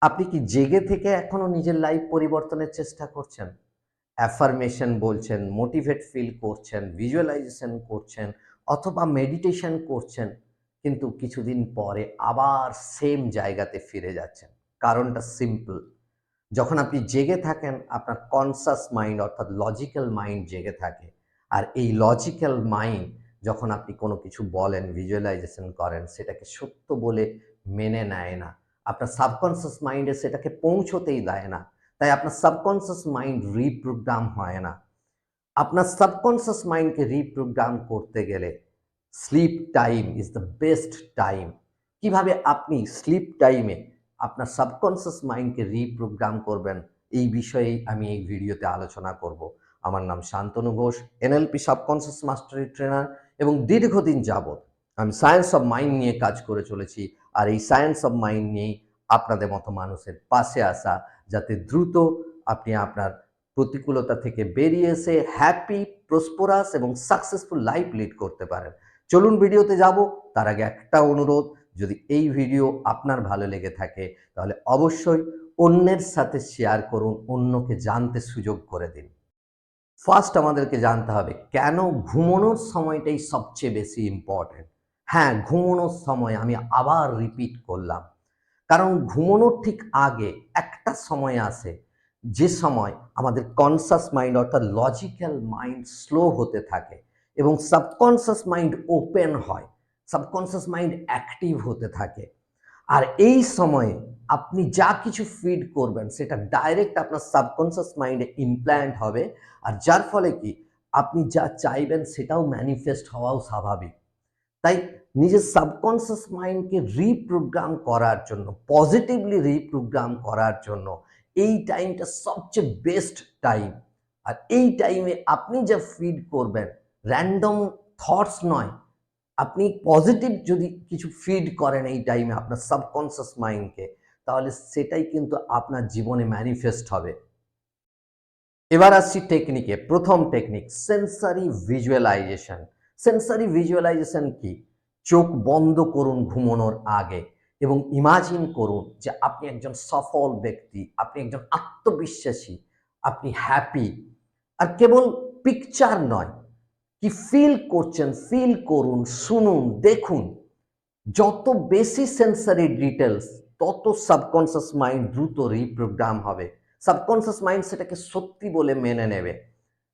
আপনি কি জেগে থেকে এখনো নিজের লাইফ পরিবর্তনের চেষ্টা করছেন? অ্যাফার্মেশন বলছেন, মোটিভেট ফিল করছেন, ভিজুয়ালাইজেশন করছেন অথবা মেডিটেশন করছেন। কিন্তু কিছুদিন পরে আবার সেম জায়গাতে ফিরে যাচ্ছেন। কারণটা সিম্পল। যখন আপনি জেগে থাকেন আপনার কনসাস মাইন্ড অর্থাৎ লজিক্যাল মাইন্ড জেগে থাকে। আর এই লজিক্যাল মাইন্ড যখন আপনি কোনো কিছু বলেন, ভিজুয়ালাইজেশন করেন সেটাকে সত্য বলে মেনে নেয় না। আপনার সাবকনসিয়াস মাইন্ডে সেটাকে পৌঁছতেই দেয় না। তাই আপনার সাবকনসিয়াস মাইন্ড রিপ্রোগ্রাম হয় না। আপনার সাবকনসিয়াস মাইন্ডকে রিপ্রোগ্রাম করতে গেলে slip time is the best time. কিভাবে আপনি স্লিপ টাইমে আপনার সাবকনসিয়াস মাইন্ডকে রিপ্রোগ্রাম করবেন, এই বিষয়েই আমি এই ভিডিওতে আলোচনা করব। আমার নাম Shantanu Ghosh, NLP subconscious mastery trainer এবং দীর্ঘদিন যাবৎ আমি সায়েন্স অফ মাইন্ড নিয়ে কাজ করে চলেছি। আর এই সায়েন্স অফ মাইন্ড নিয়েই আপনাদের মতো মানুষের পাশে আসা, যাতে দ্রুত আপনি আপনার প্রতিকূলতা থেকে বেরিয়ে এসে হ্যাপি, প্রসপোরাস এবং সাকসেসফুল লাইফ লিড করতে পারেন। চলুন ভিডিওতে যাব। তার আগে একটা অনুরোধ, যদি এই ভিডিও আপনার ভালো লেগে থাকে তাহলে অবশ্যই অন্যের সাথে শেয়ার করুন, অন্যকে জানতে সুযোগ করে দিন। ফার্স্ট আমাদেরকে জানতে হবে কেন ঘুমানোর সময়টাই সবচেয়ে বেশি ইম্পর্টেন্ট। হ্যাঁ, ঘুমানোর সময় আমি আবার রিপিট করলাম, কারণ ঘুমানোর ঠিক আগে একটা সময় আসে যে সময় আমাদের কনসাস মাইন্ড অর্থাৎ লজিক্যাল মাইন্ড স্লো হতে থাকে এবং সাবকনসাস মাইন্ড ওপেন হয়, সাবকনসাস মাইন্ড অ্যাক্টিভ হতে থাকে। আর এই সময়ে আপনি যা কিছু ফিড করবেন সেটা ডাইরেক্ট আপনার সাবকনসাস মাইন্ডে ইমপ্ল্যান্ট হবে। আর যার ফলে কি আপনি যা চাইবেন সেটাও ম্যানিফেস্ট হওয়াও স্বাভাবিক। তাই নিজের সাবকনসিয়াস মাইন্ডকে রিপ্রোগ্রাম করার জন্য, পজিটিভলি রিপ্রোগ্রাম করার জন্য এই টাইমটা সবচেয়ে বেস্ট টাইম। আর এই টাইমে আপনি যা ফিড করবেন র্যান্ডম থটস নয়, আপনি পজিটিভ যদি কিছু ফিড করেন এই টাইমে আপনার সাবকনসিয়াস মাইন্ডকে, তাহলে সেটাই কিন্তু আপনার জীবনে ম্যানিফেস্ট হবে। এবার আসছি টেকনিকে। প্রথম technique sensory visualisation. Sensory visualisation কি? চোখ বন্ধ করুন ঘুমানোর আগে এবং ইমাজিন করুন যে আপনি একজন সফল ব্যক্তি, আপনি একজন আত্মবিশ্বাসী, আপনি হ্যাপি। আর কেবল পিকচার নয়, কি ফিল করছেন ফিল করুন, শুনুন, দেখুন। যত বেশি সেন্সারি ডিটেলস তত সাবকনসিয়াস মাইন্ড দ্রুত রিপ্রোগ্রাম হবে। সাবকনসিয়াস মাইন্ড সেটাকে সত্যি বলে মেনে নেবে।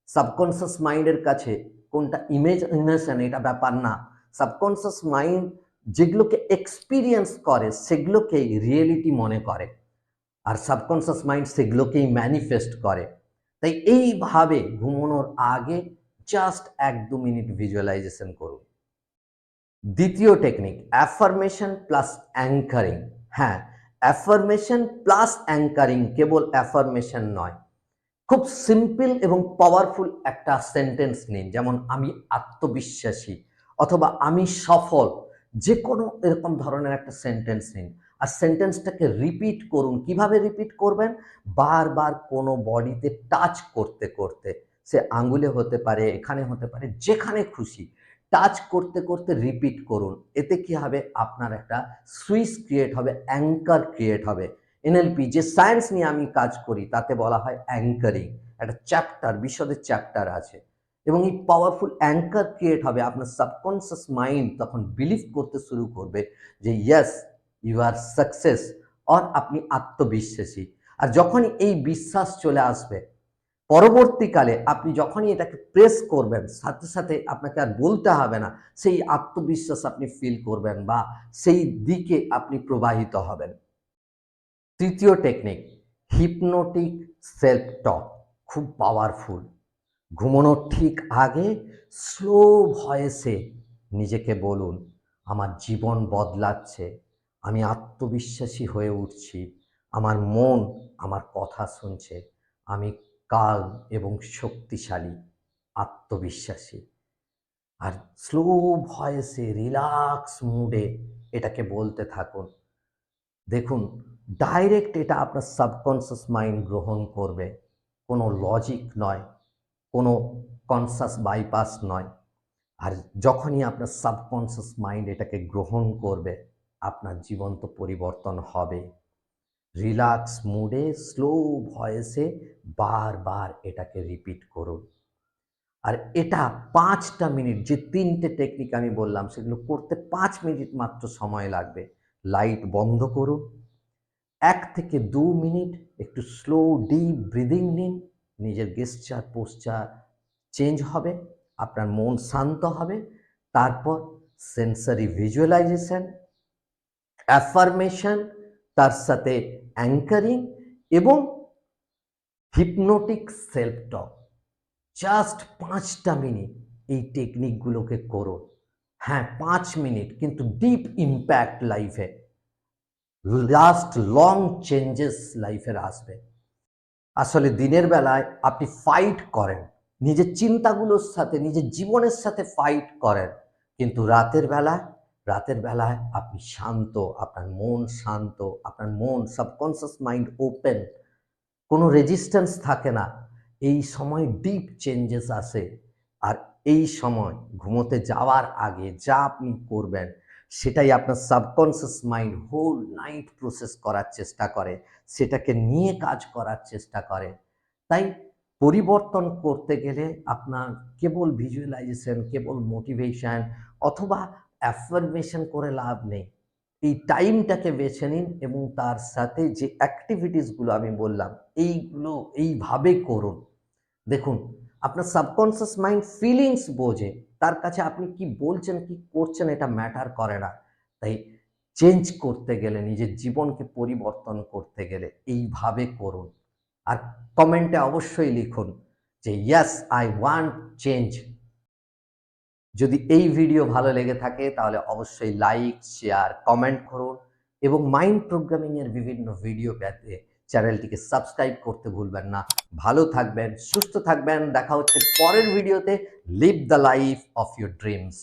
সাবকনসিয়াস মাইন্ডের কাছে কোনটা ইমেজিনেশন এটা ব্যাপার না। সাবকনসিয়াস মাইন্ড যেগুলোকে এক্সপিরিয়েন্স করে সেগুলোকেই রিয়েলিটি মনে করে। আর সাবকনসিয়াস মাইন্ড সেগুলোকেই ম্যানিফেস্ট করে। তাই এইভাবে ঘুমানোর আগে জাস্ট 1-2 মিনিট ভিজুয়ালাইজেশন করুন। দ্বিতীয় টেকনিক অ্যাফার্মেশন প্লাস অ্যাঙ্কারিং। হ্যাঁ, অ্যাফার্মেশন প্লাস অ্যাঙ্কারিং, কেবল অ্যাফার্মেশন নয়। খুব সিম্পল এবং পাওয়ারফুল একটা সেন্টেন্স নিন, যেমন আমি আত্মবিশ্বাসী অথবা আমি সফল। যে কোনো এরকম ধরনের একটা সেন্টেন্স নিন আর সেন্টেন্সটাকে রিপিট করুন। কিভাবে রিপিট করবেন? বারবার কোনো বডিতে টাচ করতে করতে, সে আঙ্গুলে হতে পারে, এখানে হতে পারে, যেখানে খুশি টাচ করতে করতে রিপিট করুন। এতে কি হবে? আপনার একটা সুইচ ক্রিয়েট হবে, অ্যাঙ্কার ক্রিয়েট হবে। এনএলপি যে সায়েন্স নিয়ে আমি কাজ করি তাতে বলা হয় অ্যাঙ্কারিং। একটা চ্যাপ্টার, বিশদের চ্যাপ্টার আছে। এবং এই পাওয়ারফুল অ্যাঙ্কার ক্রিয়েট হবে। আপনার সাবকনসিয়াস মাইন্ড তখন বিলিভ করতে শুরু করবে যে yes, you are success, or আপনি আত্মবিশ্বাসী। আর যখনই এই বিশ্বাস চলে আসবে, পরবর্তীকালে আপনি যখনই এটাকে প্রেস করবেন সাথে সাথে আপনাকে আর বলতে হবে না, সেই আত্মবিশ্বাস আপনি ফিল করবেন বা সেই দিকে আপনি প্রবাহিত হবেন। তৃতীয় টেকনিক হিপনোটিক সেলফ টক। খুব পাওয়ারফুল। ঘুমানোর ঠিক আগে স্লো ভয়েসে নিজেকে বলুন, আমার জীবন বদলাচ্ছে, আমি আত্মবিশ্বাসী হয়ে উঠছি, আমার মন আমার কথা শুনছে, আমি কাল্ম এবং শক্তিশালী, আত্মবিশ্বাসী। আর স্লো ভয়েসে রিল্যাক্স মুডে এটাকে বলতে থাকুন। দেখুন, ডাইরেক্ট এটা আপনার সাবকনসিয়াস মাইন্ড গ্রহণ করবে। কোনো লজিক নয়, কোনো কনসাস বাইপাস নয়। আর যখনই আপনার সাবকনসিয়াস মাইন্ড এটাকে গ্রহণ করবে আপনার জীবন তো পরিবর্তন হবে। রিল্যাক্স মুডে স্লো ভয়েসে বারবার এটাকে রিপিট করুন। আর এটা ৫টা মিনিট, যে ৩টে টেকনিক আমি বললাম সেগুলো করতে ৫ মিনিট মাত্র সময় লাগবে। লাইট বন্ধ করুন, ১ থেকে ২ মিনিট একটু স্লো ডিপ ব্রিদিং নিন, নিজের গেস্চার পোশ্চার চেঞ্জ হবে, আপনার মন শান্ত হবে। তারপর সেন্সরি ভিজুয়ালাইজেশন, অ্যাফার্মেশন, তার সাথে অ্যাঙ্কারিং এবং হিপনোটিক সেলফ টক। জাস্ট ৫টা মিনিট এই টেকনিকগুলোকে করুন। হ্যাঁ, ৫ মিনিট কিন্তু ডিপ ইমপ্যাক্ট লাইফে, লাস্ট লং চেঞ্জেস লাইফের আসবে। আসলে দিনের বেলায় আপনি ফাইট করেন, নিজের চিন্তাগুলোর সাথে, নিজের জীবনের সাথে ফাইট করেন, কিন্তু রাতের বেলায় আপনি শান্ত, আপনার মন শান্ত, আপনার মন সাবকনসিয়াস মাইন্ড ওপেন, কোনো রেজিস্ট্যান্স থাকে না। এই সময় ডিপ চেঞ্জেস আসে। আর এই সময় ঘুমোতে যাওয়ার আগে যা আপনি করবেন সেটাই আপনার subconscious mind whole night process করার চেষ্টা করে, সেটাকে নিয়ে কাজ করার চেষ্টা করে। তাই পরিবর্তন করতে গেলে আপনার কেবল ভিজুয়ালাইজেশন, কেবল মোটিভেশন অথবা অ্যাফার্মেশন করে লাভ নেই। এই টাইমটাকে বেছে নিন এবং তার সাথে যে অ্যাক্টিভিটিসগুলো আমি বললাম এইগুলো এইভাবে করুন। দেখুন, আপনার সাবকনসিয়াস মাইন্ড ফিলিংস বোঝে, তার কাছে আপনি কি বলছেন, কি করছেন এটা ম্যাটার করে না। তাই চেঞ্জ করতে গেলে, নিজের জীবনকে পরিবর্তন করতে গেলে এইভাবে করুন। আর কমেন্টে অবশ্যই লিখুন যে ইয়েস আই ওয়ান্ট চেঞ্জ। যদি এই ভিডিও ভালো লেগে থাকে তাহলে অবশ্যই লাইক, শেয়ার, কমেন্ট করুন এবং মাইন্ড প্রোগ্রামিং এর বিভিন্ন ভিডিও পেতে চ্যানেলটিকে সাবস্ক্রাইব করতে ভুলবেন না। ভালো থাকবেন, সুস্থ থাকবেন। দেখা হচ্ছে পরের ভিডিওতে। Live the life of your dreams.